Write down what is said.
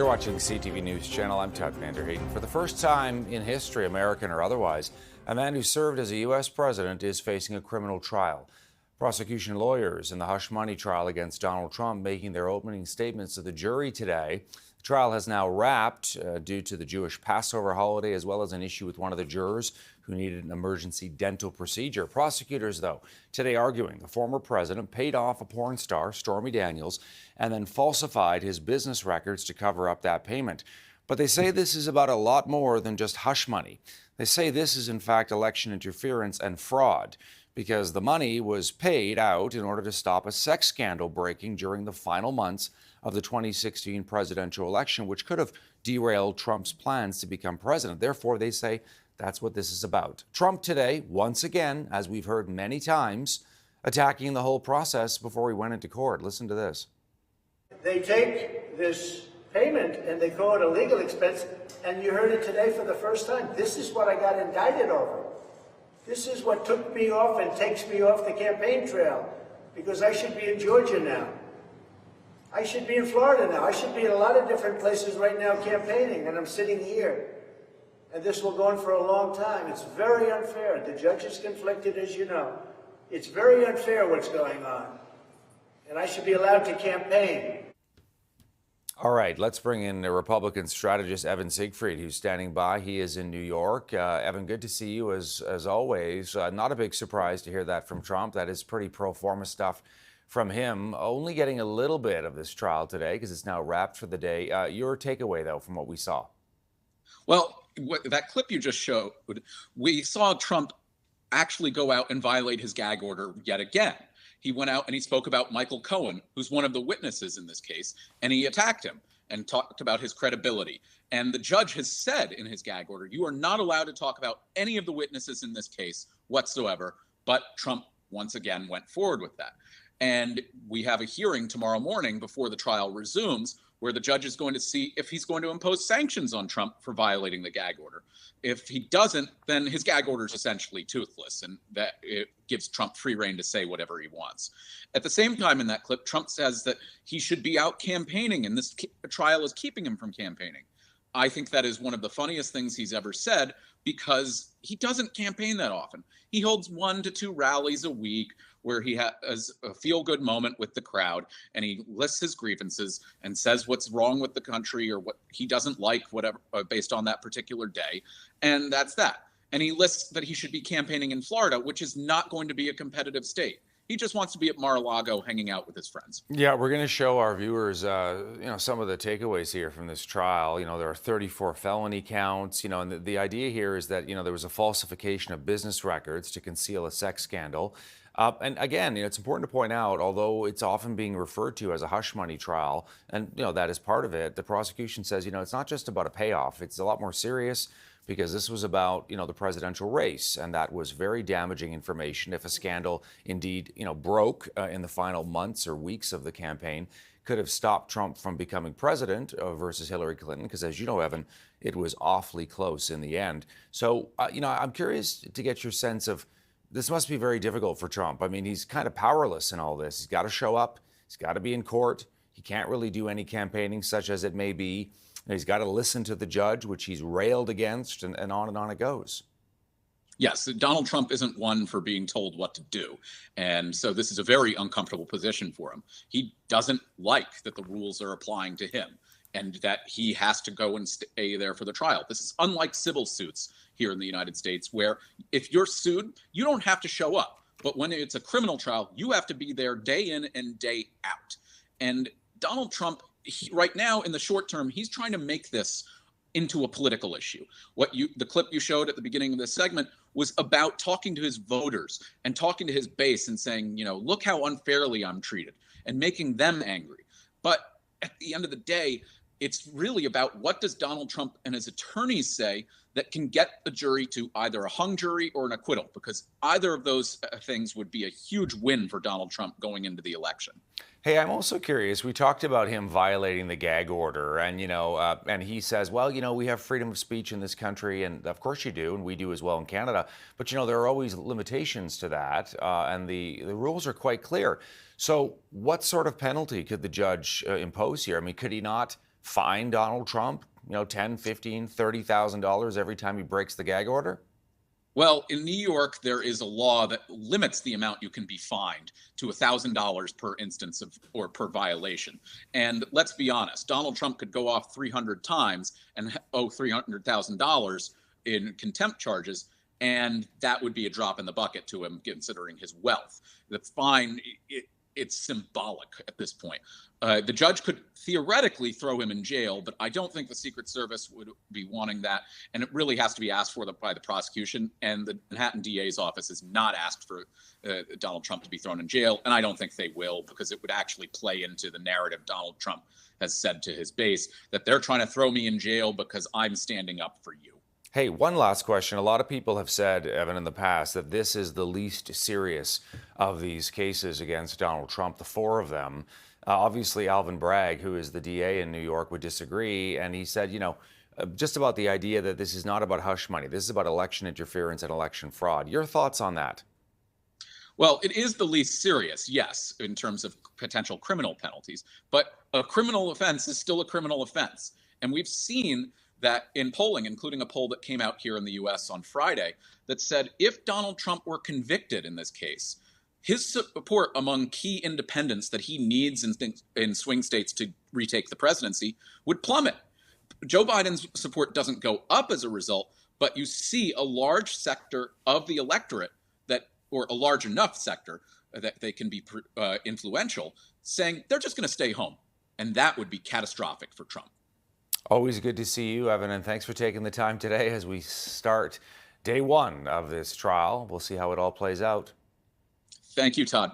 You're watching CTV News Channel. I'm Todd Vanderhaden. For the first time in history, American or otherwise, a man who served as a U.S. president is facing a criminal trial. Prosecution lawyers in the hush money trial against Donald Trump making their opening statements to the jury today. The trial has now wrapped due to the Jewish Passover holiday, as well as an issue with one of the jurors who needed an emergency dental procedure. Prosecutors, though, today arguing the former president paid off a porn star, Stormy Daniels, and then falsified his business records to cover up that payment. But they say this is about a lot more than just hush money. They say this is, in fact, election interference and fraud, because the money was paid out in order to stop a sex scandal breaking during the final months of the 2016 presidential election, which could have derailed Trump's plans to become president. Therefore, they say that's what this is about. Trump today, once again, as we've heard many times, attacking the whole process before he went into court. Listen to this. They take this payment and they call it a legal expense, and you heard it today for the first time. This is what I got indicted over. This is what took me off and takes me off the campaign trail, because I should be in Georgia now. I should be in Florida now. I should be in a lot of different places right now campaigning, and I'm sitting here. And this will go on for a long time. It's very unfair. The judge is conflicted, as you know. It's very unfair what's going on. And I should be allowed to campaign. All right, let's bring in the Republican strategist Evan Siegfried, who's standing by. He is in New York. Evan, good to see you as always. Not a big surprise to hear that from Trump. That is pretty pro forma stuff from him. Only getting a little bit of this trial today because it's now wrapped for the day. Your takeaway, though, from what we saw? Well, that clip you just showed, we saw Trump actually go out and violate his gag order yet again. He went out and he spoke about Michael Cohen, who's one of the witnesses in this case, and he attacked him and talked about his credibility. And the judge has said in his gag order, you are not allowed to talk about any of the witnesses in this case whatsoever. But Trump once again went forward with that. And we have a hearing tomorrow morning before the trial resumes, where the judge is going to see if he's going to impose sanctions on Trump for violating the gag order. If he doesn't, then his gag order is essentially toothless, and that it gives Trump free rein to say whatever he wants. At the same time, in that clip, Trump says that he should be out campaigning, and this trial is keeping him from campaigning. I think that is one of the funniest things he's ever said, because he doesn't campaign that often. He holds 1 to 2 rallies a week where he has a feel-good moment with the crowd, and he lists his grievances and says what's wrong with the country or what he doesn't like, whatever, based on that particular day, and that's that. And he lists that he should be campaigning in Florida, which is not going to be a competitive state. He just wants to be at Mar-a-Lago hanging out with his friends. Yeah, we're going to show our viewers, some of the takeaways here from this trial. There are 34 felony counts, and the idea here is that, there was a falsification of business records to conceal a sex scandal. And again, it's important to point out, although it's often being referred to as a hush money trial, and, that is part of it, the prosecution says, it's not just about a payoff. It's a lot more serious, because this was about, the presidential race, and that was very damaging information. If a scandal indeed, broke in the final months or weeks of the campaign, could have stopped Trump from becoming president versus Hillary Clinton, because as you know, Evan, it was awfully close in the end. So, I'm curious to get your sense of, this must be very difficult for Trump. I mean, he's kind of powerless in all this. He's got to show up. He's got to be in court. He can't really do any campaigning, such as it may be. He's got to listen to the judge, which he's railed against, and on it goes. Yes, Donald Trump isn't one for being told what to do. And so this is a very uncomfortable position for him. He doesn't like that the rules are applying to him and that he has to go and stay there for the trial. This is unlike civil suits here in the United States, where if you're sued, you don't have to show up. But when it's a criminal trial, you have to be there day in and day out. And Donald Trump, right now, in the short term, he's trying to make this into a political issue. The clip you showed at the beginning of this segment was about talking to his voters and talking to his base and saying, look how unfairly I'm treated, and making them angry. But at the end of the day, it's really about what does Donald Trump and his attorneys say that can get the jury to either a hung jury or an acquittal, because either of those things would be a huge win for Donald Trump going into the election. Hey, I'm also curious. We talked about him violating the gag order, and and he says, well, we have freedom of speech in this country, and of course you do, and we do as well in Canada. But there are always limitations to that, and the rules are quite clear. So, what sort of penalty could the judge impose here? I mean, could he not fine Donald Trump, $10, $15, $30,000 every time he breaks the gag order? Well, in New York, there is a law that limits the amount you can be fined to $1,000 per instance of or per violation. And let's be honest, Donald Trump could go off 300 times and owe $300,000 in contempt charges, and that would be a drop in the bucket to him, considering his wealth. The fine, it's symbolic at this point. The judge could theoretically throw him in jail, but I don't think the Secret Service would be wanting that. And it really has to be asked for by the prosecution. And the Manhattan DA's office has not asked for Donald Trump to be thrown in jail. And I don't think they will, because it would actually play into the narrative Donald Trump has said to his base, that they're trying to throw me in jail because I'm standing up for you. Hey, one last question. A lot of people have said, Evan, in the past that this is the least serious of these cases against Donald Trump, the four of them. Obviously, Alvin Bragg, who is the DA in New York, would disagree. And he said, just about the idea that this is not about hush money. This is about election interference and election fraud. Your thoughts on that? Well, it is the least serious, yes, in terms of potential criminal penalties. But a criminal offense is still a criminal offense. And we've seen that in polling, including a poll that came out here in the US on Friday, that said if Donald Trump were convicted in this case, his support among key independents that he needs in swing states to retake the presidency would plummet. Joe Biden's support doesn't go up as a result, but you see a large sector of the electorate or a large enough sector that they can be influential, saying they're just going to stay home. And that would be catastrophic for Trump. Always good to see you, Evan, and thanks for taking the time today as we start day one of this trial. We'll see how it all plays out. Thank you, Todd.